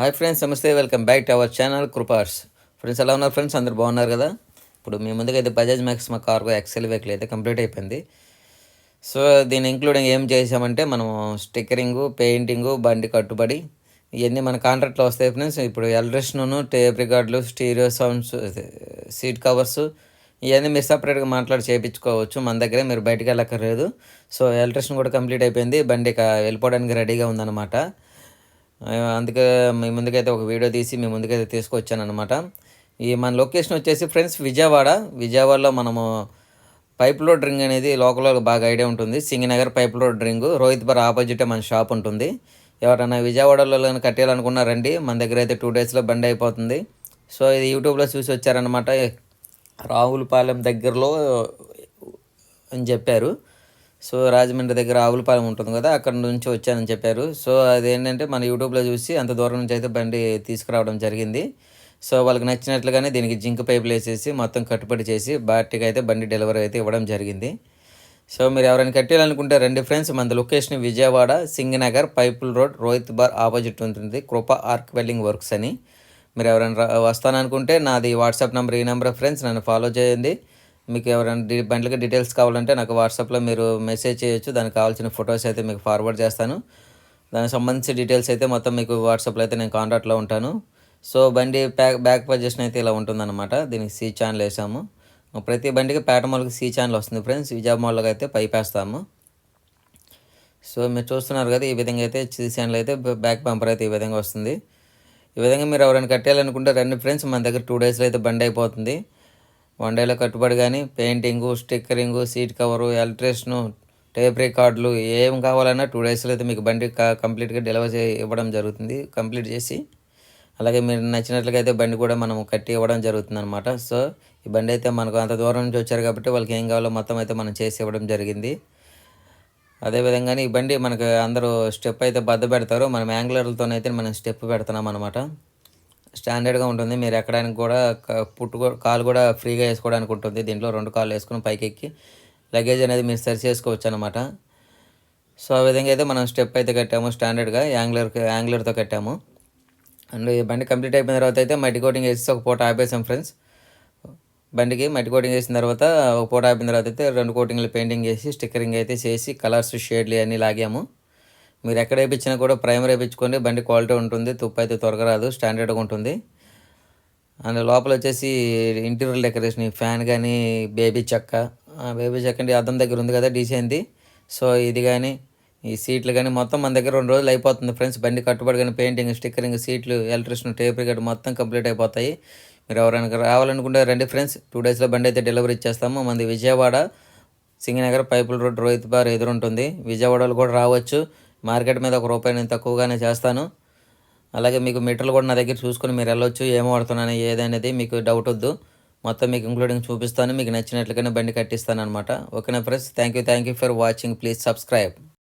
Hi friends, నమస్తే. Welcome back to our channel కృపార్స్. Friends ఎలా ఉన్నారు ఫ్రెండ్స్? అందరు బాగున్నారు కదా? ఇప్పుడు మీ ముందుకైతే Bajaj Maxima cargo excel vehicle అయితే కంప్లీట్ అయిపోయింది. సో దీని ఇంక్లూడింగ్ ఏం చేసామంటే మనం స్టిక్కరింగు, పెయింటింగు, బండి కట్టుబడి ఇవన్నీ మన కాంట్రాక్ట్లో వస్తాయి ఫ్రెండ్స్. ఇప్పుడు ఎలక్ట్రిషను, టేప్ రికార్డులు, స్టీరియో సౌండ్స్, సీట్ కవర్స్ ఇవన్నీ మీరు సపరేట్గా మాట్లాడి చేయించుకోవచ్చు. మన దగ్గరే, మీరు బయటికి వెళ్ళక్కర్లేదు. సో ఎలక్ట్రిషన్ కూడా కంప్లీట్ అయిపోయింది. బండి వెళ్ళిపోవడానికి రెడీగా ఉందన్నమాట. అందుకే మీ ముందుకైతే ఒక వీడియో తీసి మీ ముందుకైతే తీసుకొచ్చానమాట. మన లొకేషన్ వచ్చేసి ఫ్రెండ్స్ విజయవాడలో మనము పైప్ లోడ్ రింగ్ అనేది లోకల్లో బాగా ఐడియా ఉంటుంది. సింగనగర్ పైప్ లోడ్ రింగ్ రోహిత్ బార్ ఆపోజిటే మన షాప్ ఉంటుంది. ఎవరైనా విజయవాడలో కట్టాలనుకున్నారండి, మన దగ్గర అయితే 2 డేస్లో బండి అయిపోతుంది. సో ఇది యూట్యూబ్లో చూసి వచ్చారనమాట. రావులపాలెం దగ్గరలో అని చెప్పారు. సో రాజమండ్రి దగ్గర ఆవులపాలెం ఉంటుంది కదా, అక్కడ నుంచి వచ్చానని చెప్పారు. సో అదేంటంటే మన యూట్యూబ్లో చూసి అంత దూరం నుంచి అయితే బండి తీసుకురావడం జరిగింది. సో వాళ్ళకి నచ్చినట్లుగానే దీనికి జింక్ పైపులు వేసేసి మొత్తం కట్టుబడి చేసి బాటికి అయితే బండి డెలివరీ అయితే ఇవ్వడం జరిగింది. సో మీరు ఎవరైనా కట్టాలనుకుంటే రండి ఫ్రెండ్స్. మన location Vijayawada Singhnagar Pipula road Rohit bar opposite ఉంటుంది, కృప ఆర్క్ వెల్డింగ్ వర్క్స్ అని. మీరు ఎవరైనా వస్తాననుకుంటే నాది వాట్సాప్ నెంబర్ ఈ నెంబర్ ఫ్రెండ్స్, నన్ను ఫాలో చేయండి. మీకు ఎవరైనా బండ్లకి డీటెయిల్స్ కావాలంటే నాకు వాట్సాప్లో మీరు మెసేజ్ చేయొచ్చు. దానికి కావాల్సిన ఫొటోస్ అయితే మీకు ఫార్వర్డ్ చేస్తాను. దానికి సంబంధించిన డీటెయిల్స్ అయితే మొత్తం మీకు వాట్సాప్లో అయితే నేను కాంటాక్ట్లో ఉంటాను. సో బండి బ్యాక్ పొజిషన్ అయితే ఇలా ఉంటుందన్నమాట. దీనికి సీ ఛానల్ వేసాము. ప్రతి బండికి పేటమాల్కి సీ ఛానల్ వస్తుంది ఫ్రెండ్స్. విజయవాడలో అయితే పైప్ వేస్తాము. సో మీరు చూస్తున్నారు కదా, ఈ విధంగా అయితే సీ ఛానల్ అయితే బ్యాక్ బంపర్ అయితే ఈ విధంగా వస్తుంది. ఈ విధంగా మీరు ఎవరైనా కట్టాలనుకుంటే రండి ఫ్రెండ్స్. మన దగ్గర 2 డేస్లో అయితే బండి అయిపోతుంది. 1 డేలో కట్టుబడి కానీ painting, stickering, seat cover, electrician, tape రికార్డులు ఏం కావాలన్నా 2 డేస్లో అయితే మీకు బండి కంప్లీట్గా డెలివరీ ఇవ్వడం జరుగుతుంది. కంప్లీట్ చేసి అలాగే మీరు నచ్చినట్లుగా అయితే బండి కూడా మనం కట్టి ఇవ్వడం జరుగుతుంది అనమాట. సో ఈ బండి అయితే మనకు అంత దూరం నుంచి వచ్చారు కాబట్టి వాళ్ళకి ఏం కావాలో మొత్తం అయితే మనం చేసి ఇవ్వడం జరిగింది. అదేవిధంగానే ఈ బండి మనకు అందరూ స్టెప్ అయితే పెడతారు. మనం యాంగులర్లతోనైతే మనం స్టెప్ పెడుతున్నాం అనమాట. స్టాండర్డ్గా ఉంటుంది. మీరు ఎక్కడానికి కూడా కాలు కూడా ఫ్రీగా వేసుకోవడానికి ఉంటుంది. దీంట్లో 2 కాళ్ళు వేసుకుని పైకి ఎక్కి లగేజ్ అనేది మీరు సరి చేసుకోవచ్చు అనమాట. సో ఆ విధంగా అయితే మనం స్టెప్ అయితే కట్టాము. స్టాండర్డ్గా యాంగులర్తో కట్టాము. అండ్ ఈ బండి కంప్లీట్ అయిపోయిన తర్వాత అయితే మట్టి కోటింగ్ వేసి ఒక పూట ఆపేసాం ఫ్రెండ్స్. బండికి మట్టి కోటింగ్ వేసిన తర్వాత ఒక పూట ఆపిన తర్వాత అయితే 2 కోటింగ్లు పెయింటింగ్ చేసి స్టిక్కరింగ్ అయితే చేసి కలర్స్ షేడ్లు అన్నీ లాగాము. మీరు ఎక్కడ వేయించినా కూడా ప్రైమర్ వేయించుకోండి. బండి క్వాలిటీ ఉంటుంది. తుప్పు అయితే త్వరగా రాదు, స్టాండర్డ్గా ఉంటుంది. అండ్ లోపల వచ్చేసి ఇంటీరియర్ డెకరేషన్ ఫ్యాన్ కానీ బేబీ చెక్క అంటే అద్దం దగ్గర ఉంది కదా డిజైన్ది. సో ఇది కానీ ఈ సీట్లు కానీ మొత్తం మన దగ్గర 2 రోజులు అయిపోతుంది ఫ్రెండ్స్. బండి కట్టుబడి కానీ పెయింటింగ్, స్టిక్కరింగ్, సీట్లు, ఎలక్ట్రిషన్, టేప్ రికార్డ్ మొత్తం కంప్లీట్ అయిపోతాయి. మీరు ఎవరైనా రావాలనుకుంటే రండి ఫ్రెండ్స్. 2 డేస్లో బండి అయితే డెలివరీ ఇచ్చేస్తాము. మనది విజయవాడ సింగనగర్ పైపుల్ రోడ్ రోహిత్ బార్ ఎదురుంటుంది. విజయవాడలో కూడా రావచ్చు. మార్కెట్ మీద ₹1 నేను తక్కువగానే చేస్తాను. అలాగే మీకు మీటర్లు కూడా నా దగ్గర చూసుకొని మీరు వెళ్ళొచ్చు. ఏం వాడుతున్నాను ఏదనేది మీకు డౌట్ వద్దు. మొత్తం మీకు ఇంక్లూడింగ్ చూపిస్తాను. మీకు నచ్చినట్లుగానే బండి కట్టిస్తాను అనమాట. ఓకేనా friends? Thank you for watching. Please subscribe.